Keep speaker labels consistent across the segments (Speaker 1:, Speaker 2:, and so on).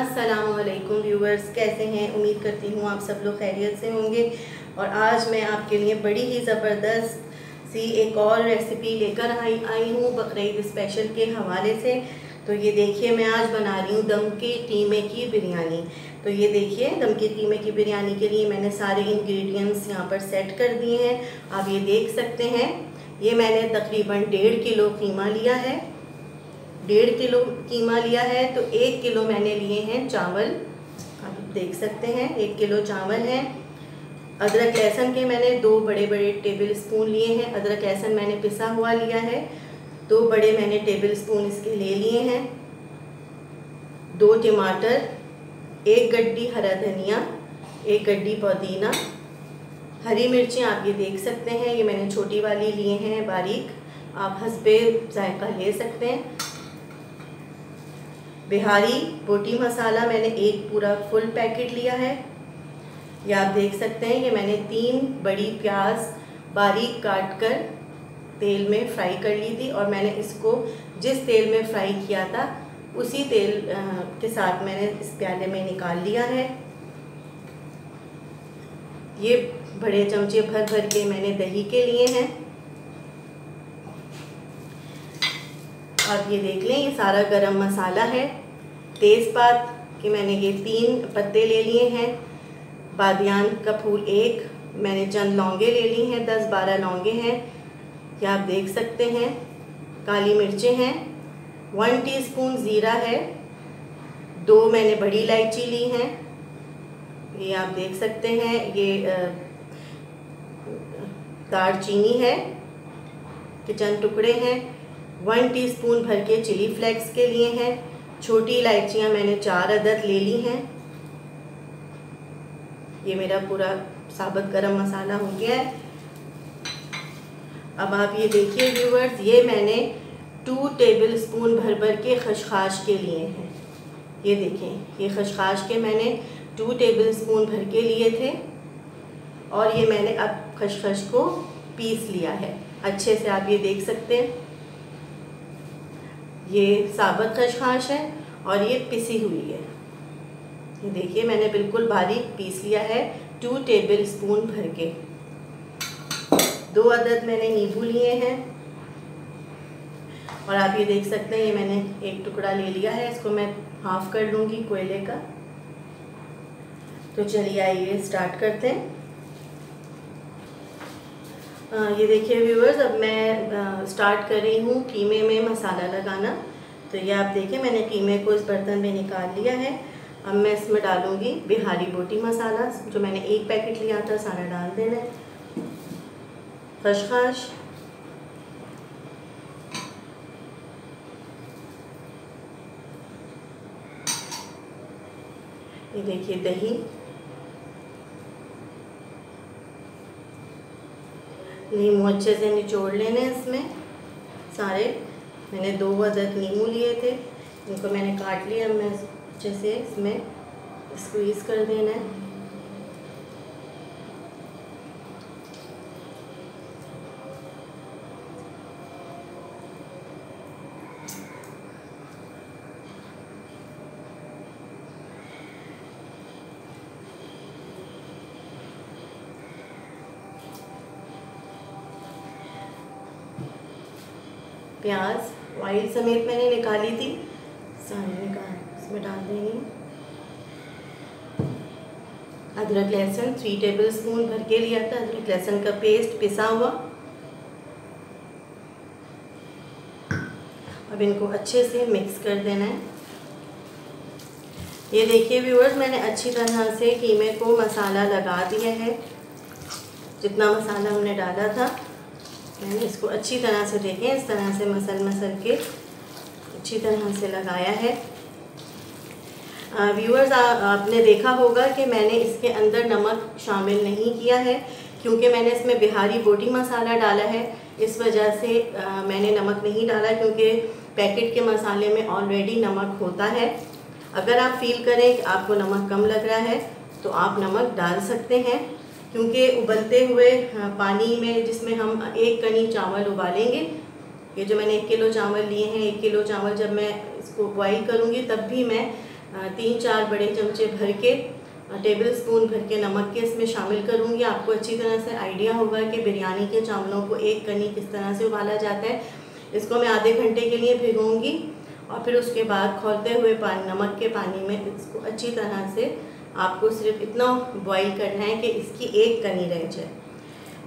Speaker 1: अस्सलामुअलैकुम व्यूवर्स, कैसे हैं? उम्मीद करती हूँ आप सब लोग खैरियत से होंगे। और आज मैं आपके लिए बड़ी ही ज़बरदस्त सी एक और रेसिपी लेकर आई हूँ बकरीद स्पेशल के हवाले से। तो ये देखिए, मैं आज बना रही हूँ दम के कीमे की बिरयानी। तो ये देखिए, दम के कीमे की बिरयानी के लिए मैंने सारे इंग्रेडिएंट्स यहाँ पर सेट कर दिए हैं। आप ये देख सकते हैं। ये मैंने तकरीबन 1.5 किलो कीमा लिया है। 1.5 किलो कीमा लिया है तो 1 किलो मैंने लिए हैं चावल। आप देख सकते हैं 1 किलो चावल हैं। अदरक लहसुन के मैंने 2 बड़े बड़े टेबल स्पून लिए हैं। अदरक लहसुन मैंने पिसा हुआ लिया है। 2 बड़े मैंने टेबल स्पून इसके ले लिए हैं। 2 टमाटर, 1 गड्डी हरा धनिया, 1 गड्डी पुदीना, हरी मिर्चें आप ये देख सकते हैं। ये मैंने छोटी वाली लिए हैं बारीक, आप हस्बे जायका ले सकते हैं। बिहारी बोटी मसाला मैंने एक पूरा फुल पैकेट लिया है। ये आप देख सकते हैं। ये मैंने 3 बड़ी प्याज बारीक काट कर तेल में फ्राई कर ली थी, और मैंने इसको जिस तेल में फ्राई किया था उसी तेल के साथ मैंने इस प्याले में निकाल लिया है। ये बड़े चमचे भर भर के मैंने दही के लिए हैं। आप ये देख लें, ये सारा गरम मसाला है। तेज़पात के मैंने ये 3 पत्ते ले लिए हैं। बादियान का फूल 1, मैंने चंद लौंगे ले ली हैं, 10-12 लौंगे हैं। ये आप देख सकते हैं। काली मिर्चें हैं, 1 टीस्पून ज़ीरा है, 2 मैंने बड़ी इलायची ली हैं। ये आप देख सकते हैं। ये दालचीनी है के चंद टुकड़े हैं। 1 टीस्पून भर के चिली फ्लेक्स के लिए हैं। छोटी इलायचियाँ मैंने 4 अदद ले ली हैं। ये मेरा पूरा साबुत गरम मसाला हो गया है। अब आप ये देखिए व्यूवर्स, ये मैंने 2 टेबल स्पून भर भर के खसखस के लिए हैं। ये देखें, ये खसखस के मैंने 2 टेबल स्पून भर के लिए थे, और ये मैंने अब खसखस को पीस लिया है अच्छे से। आप ये देख सकते हैं, ये साबुत खसखस है और ये पिसी हुई है। ये देखिए, मैंने बिल्कुल बारीक पीस लिया है 2 टेबल स्पून भर के। 2 अदद मैंने नींबू लिए हैं, और आप ये देख सकते हैं, ये मैंने एक टुकड़ा ले लिया है। इसको मैं हाफ कर लूँगी कोयले का। तो चलिए आइए स्टार्ट करते हैं। ये देखिए व्यूअर्स, अब मैं स्टार्ट कर रही हूँ कीमे में मसाला लगाना। तो ये आप देखिए, मैंने कीमे को इस बर्तन में निकाल लिया है। अब मैं इसमें डालूँगी बिहारी बोटी मसाला, जो मैंने 1 पैकेट लिया था, सारा डाल देना है। खसखस, ये देखिए दही, नींबू अच्छे से निचोड़ लेने इसमें सारे। मैंने 2 अदद नींबू लिए थे, इनको मैंने काट लिया। मैं अच्छे से इसमें स्क्वीज़ कर देना है। प्याज ऑयल समेत मैंने निकाली थी, सारी इसमें डाल देंगे। अदरक लहसुन 3 टेबल स्पून भर के लिया था, अदरक लहसुन का पेस्ट पिसा हुआ। अब इनको अच्छे से मिक्स कर देना है। ये देखिए व्यूअर्स, मैंने अच्छी तरह से कीमे को मसाला लगा दिया है। जितना मसाला हमने डाला था मैंने इसको अच्छी तरह से, देखें, इस तरह से मसल के अच्छी तरह से लगाया है। व्यूअर्स, आपने देखा होगा कि मैंने इसके अंदर नमक शामिल नहीं किया है, क्योंकि मैंने इसमें बिहारी बोटी मसाला डाला है। इस वजह से मैंने नमक नहीं डाला, क्योंकि पैकेट के मसाले में ऑलरेडी नमक होता है। अगर आप फील करें कि आपको नमक कम लग रहा है तो आप नमक डाल सकते हैं, क्योंकि उबलते हुए पानी में जिसमें हम 1 कनी चावल उबालेंगे, ये जो मैंने 1 किलो चावल लिए हैं, 1 किलो चावल जब मैं इसको बॉईल करूँगी तब भी मैं 3-4 बड़े चमचे भर के टेबल स्पून भर के नमक के इसमें शामिल करूँगी। आपको अच्छी तरह से आइडिया होगा कि बिरयानी के चावलों को एक कनी किस तरह से उबाला जाता है। इसको मैं आधे घंटे के लिए भिगोऊंगी और फिर उसके बाद खौलते हुए पानी, नमक के पानी में इसको अच्छी तरह से आपको सिर्फ इतना बॉईल करना है कि इसकी एक कनी रह जाए।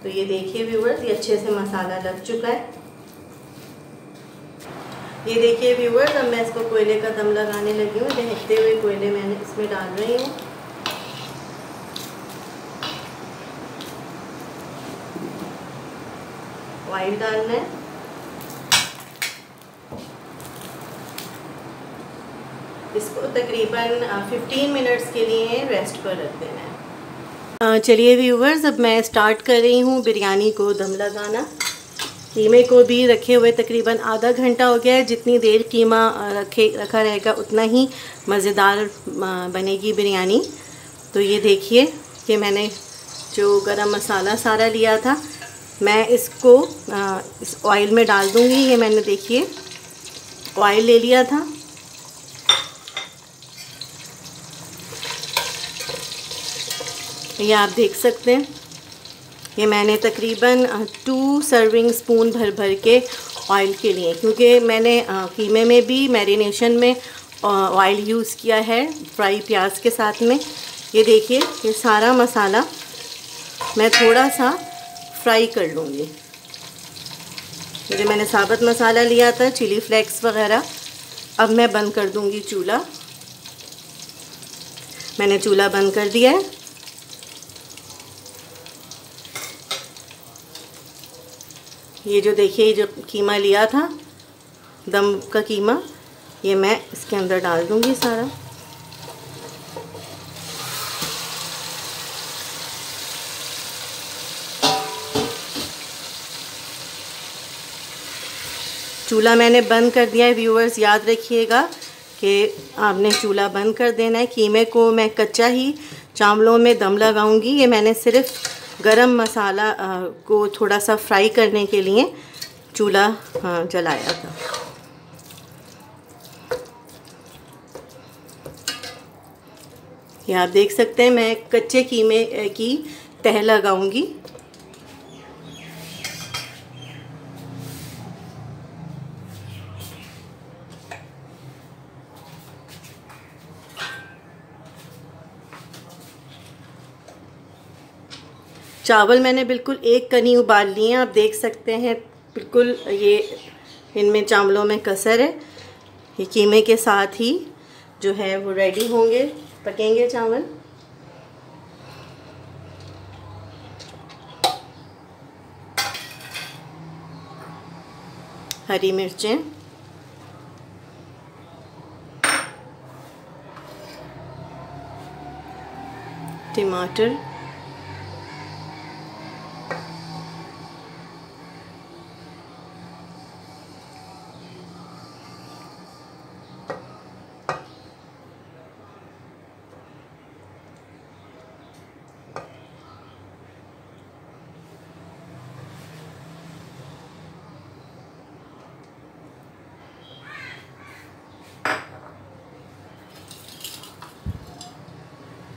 Speaker 1: तो ये देखिए व्यूअर्स, ये अच्छे से मसाला लग चुका है। ये देखिए व्यूअर्स, अब मैं इसको कोयले का दम लगाने लगी हूँ। दहकते हुए कोयले मैंने इसमें डाल रही हूँ। ऑयल डालना है। इसको तकरीबन 15 मिनट्स के लिए रेस्ट पर रख देना है। चलिए व्यूअर्स, अब मैं स्टार्ट कर रही हूँ बिरयानी को दम लगाना। कीमे को भी रखे हुए तकरीबन आधा घंटा हो गया है। जितनी देर कीमा रखा रहेगा उतना ही मज़ेदार बनेगी बिरयानी। तो ये देखिए कि मैंने जो गरम मसाला सारा लिया था, मैं इसको इस ऑयल में डाल दूँगी। ये मैंने देखिए ऑयल ले लिया था। ये आप देख सकते हैं, ये मैंने तकरीबन 2 सर्विंग स्पून भर के ऑयल के लिए, क्योंकि मैंने कीमे में भी मैरिनेशन में ऑयल यूज़ किया है फ्राई प्याज के साथ में। ये देखिए, ये सारा मसाला मैं थोड़ा सा फ्राई कर लूँगी। ये जो मैंने साबुत मसाला लिया था, चिली फ्लेक्स वगैरह, अब मैं बंद कर दूँगी चूल्हा। मैंने चूल्हा बंद कर दिया है। ये जो देखिए, ये जो कीमा लिया था, दम का कीमा, ये मैं इसके अंदर डाल दूँगी सारा। चूल्हा मैंने बंद कर दिया है व्यूअर्स। याद रखिएगा कि आपने चूल्हा बंद कर देना है। कीमे को मैं कच्चा ही चावलों में दम लगाऊंगी। ये मैंने सिर्फ गरम मसाला को थोड़ा सा फ्राई करने के लिए चूल्हा जलाया था। ये आप देख सकते हैं, मैं कच्चे कीमे की तह लगाऊंगी। चावल मैंने बिल्कुल एक कनी उबाल लिए हैं। आप देख सकते हैं बिल्कुल ये इनमें चावलों में कसर है। ये कीमे के साथ ही जो है वो रेडी होंगे, पकेंगे चावल। हरी मिर्चें, टमाटर,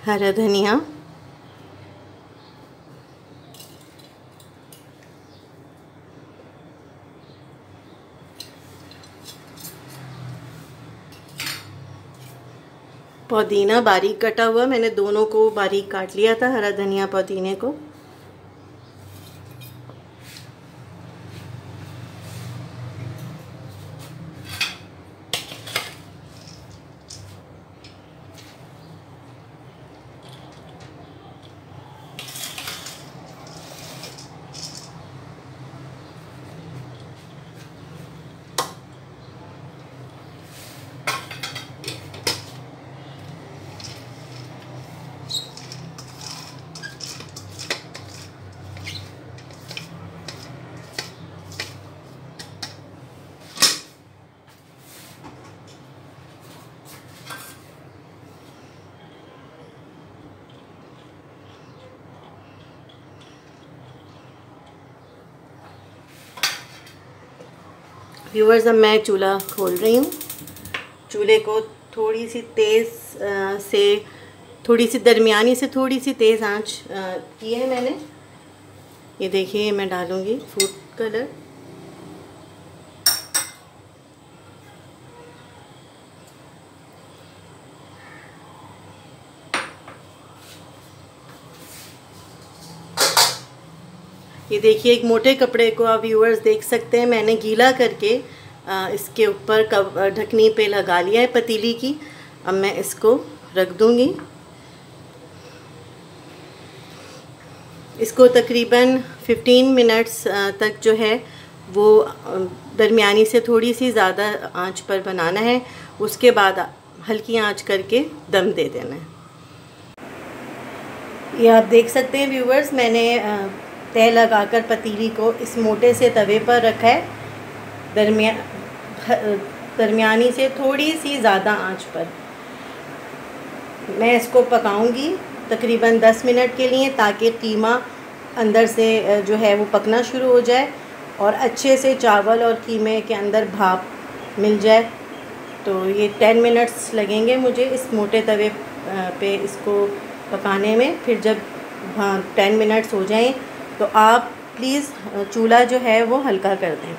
Speaker 1: हरा धनिया, पुदीना बारीक कटा हुआ। मैंने दोनों को बारीक काट लिया था, हरा धनिया पुदीने को। व्यूअर्स, अब मैं चूल्हा खोल रही हूँ। चूल्हे को थोड़ी सी थोड़ी सी दरमियानी से थोड़ी सी तेज़ आंच की है मैंने। ये देखिए मैं डालूँगी फूड कलर। ये देखिए एक मोटे कपड़े को आप व्यूअर्स देख सकते हैं, मैंने गीला करके इसके ऊपर ढकनी पे लगा लिया है पतीली की। अब मैं इसको रख दूँगी। इसको तकरीबन 15 मिनट्स तक जो है वो दरमियानी से थोड़ी सी ज़्यादा आंच पर बनाना है। उसके बाद हल्की आंच करके दम दे देना है। ये आप देख सकते हैं व्यूअर्स, मैंने तय लगाकर पतीली को इस मोटे से तवे पर रखा है, दरमियानी से थोड़ी सी ज़्यादा आंच पर। मैं इसको पकाऊंगी तकरीबन 10 मिनट के लिए, ताकि कीमा अंदर से जो है वो पकना शुरू हो जाए और अच्छे से चावल और कीमे के अंदर भाप मिल जाए। तो ये 10 मिनट्स लगेंगे मुझे इस मोटे तवे पे इसको पकाने में। फिर जब 10 मिनट्स हो जाएं तो आप प्लीज़ चूल्हा जो है वो हल्का कर दें,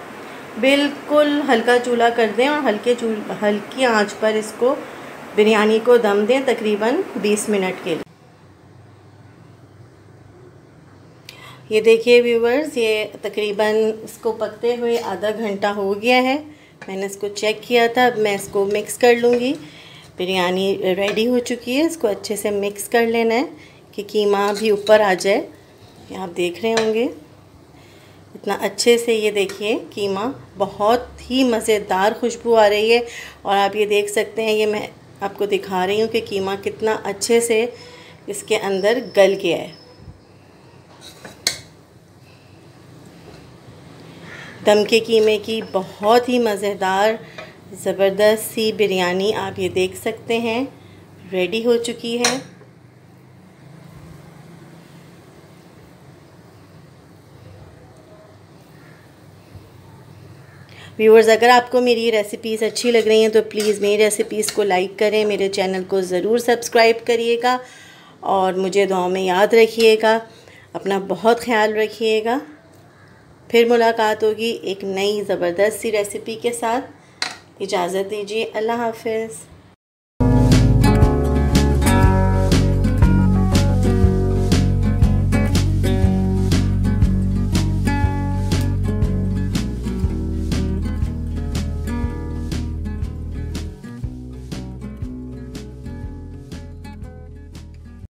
Speaker 1: बिल्कुल हल्का चूल्हा कर दें और हल्की आंच पर इसको बिरयानी को दम दें तकरीबन 20 मिनट के लिए। ये देखिए व्यूवर्स, ये तकरीबन इसको पकते हुए आधा घंटा हो गया है। मैंने इसको चेक किया था। अब मैं इसको मिक्स कर लूँगी। बिरयानी रेडी हो चुकी है। इसको अच्छे से मिक्स कर लेना है कि कीमा भी ऊपर आ जाए। ये आप देख रहे होंगे इतना अच्छे से। ये देखिए कीमा बहुत ही मज़ेदार खुशबू आ रही है। और आप ये देख सकते हैं, ये मैं आपको दिखा रही हूँ कि कीमा कितना अच्छे से इसके अंदर गल गया है। दम के कीमे की बहुत ही मज़ेदार ज़बरदस्त सी बिरयानी आप ये देख सकते हैं रेडी हो चुकी है। व्यूअर्स, अगर आपको मेरी रेसिपीज़ अच्छी लग रही हैं तो प्लीज़ मेरी रेसिपीज़ को लाइक करें, मेरे चैनल को ज़रूर सब्सक्राइब करिएगा और मुझे दुआ में याद रखिएगा। अपना बहुत ख्याल रखिएगा। फिर मुलाकात होगी एक नई ज़बरदस्त सी रेसिपी के साथ। इजाज़त दीजिए। अल्लाह हाफ़िज़।